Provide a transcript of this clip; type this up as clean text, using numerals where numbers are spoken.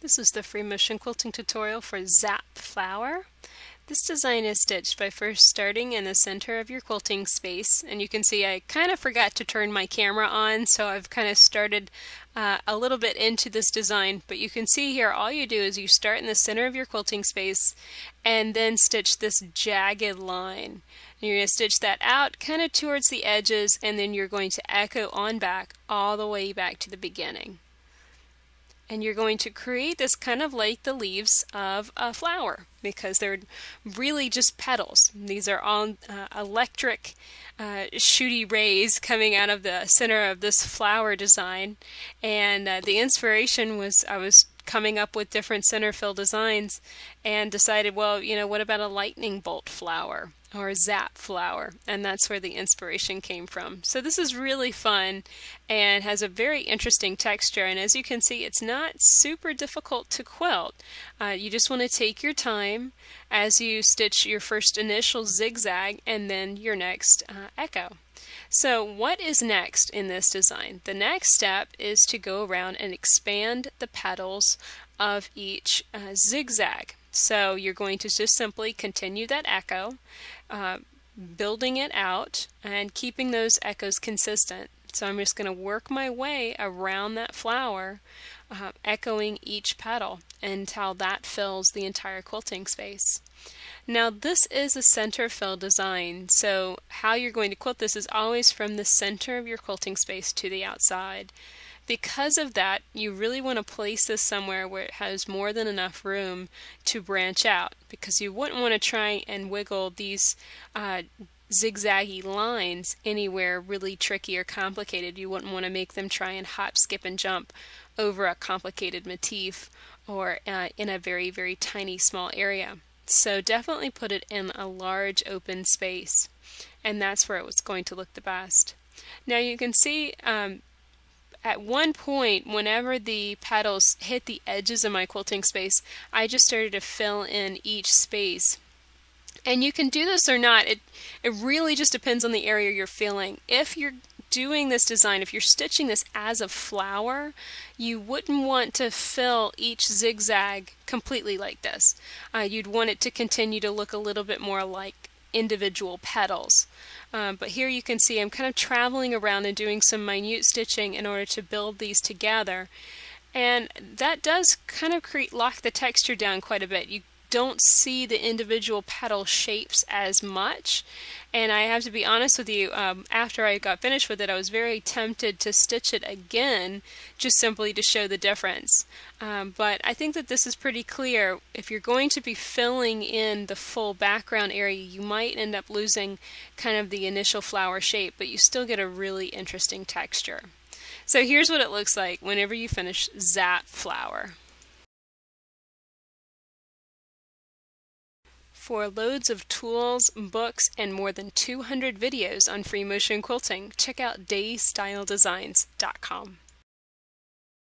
This is the free motion quilting tutorial for Zap Flower. This design is stitched by first starting in the center of your quilting space, and you can see I kind of forgot to turn my camera on, so I've kind of started a little bit into this design, but you can see here all you do is you start in the center of your quilting space and then stitch this jagged line. And you're going to stitch that out kind of towards the edges, and then you're going to echo on back all the way back to the beginning. And you're going to create this kind of like the leaves of a flower, because they're really just petals. These are all electric shooty rays coming out of the center of this flower design. And the inspiration was I was coming up with different center fill designs and decided, well, you know, what about a lightning bolt flower or a zap flower? And that's where the inspiration came from. So this is really fun and has a very interesting texture, and as you can see, it's not super difficult to quilt. You just want to take your time as you stitch your first initial zigzag and then your next echo. So what is next in this design? The next step is to go around and expand the petals of each zigzag. So you're going to just simply continue that echo, building it out and keeping those echoes consistent. So I'm just going to work my way around that flower, echoing each petal until that fills the entire quilting space. Now this is a center fill design, so how you're going to quilt this is always from the center of your quilting space to the outside. Because of that, you really want to place this somewhere where it has more than enough room to branch out, because you wouldn't want to try and wiggle these zigzaggy lines anywhere really tricky or complicated. You wouldn't want to make them try and hop, skip, and jump over a complicated motif or in a very, very tiny small area. So definitely put it in a large open space, and that's where it was going to look the best. Now you can see at one point, whenever the petals hit the edges of my quilting space, I just started to fill in each space. And you can do this or not. It really just depends on the area you're filling. If you're doing this design, if you're stitching this as a flower, you wouldn't want to fill each zigzag completely like this. You'd want it to continue to look a little bit more like individual petals. But here you can see I'm kind of traveling around and doing some minute stitching in order to build these together, and that does kind of lock the texture down quite a bit. You don't see the individual petal shapes as much, and I have to be honest with you, after I got finished with it, I was very tempted to stitch it again just simply to show the difference. But I think that this is pretty clear. If you're going to be filling in the full background area, you might end up losing kind of the initial flower shape, but you still get a really interesting texture. So here's what it looks like whenever you finish Zap Flower. For loads of tools, books, and more than 200 videos on free motion quilting, check out daystyledesigns.com.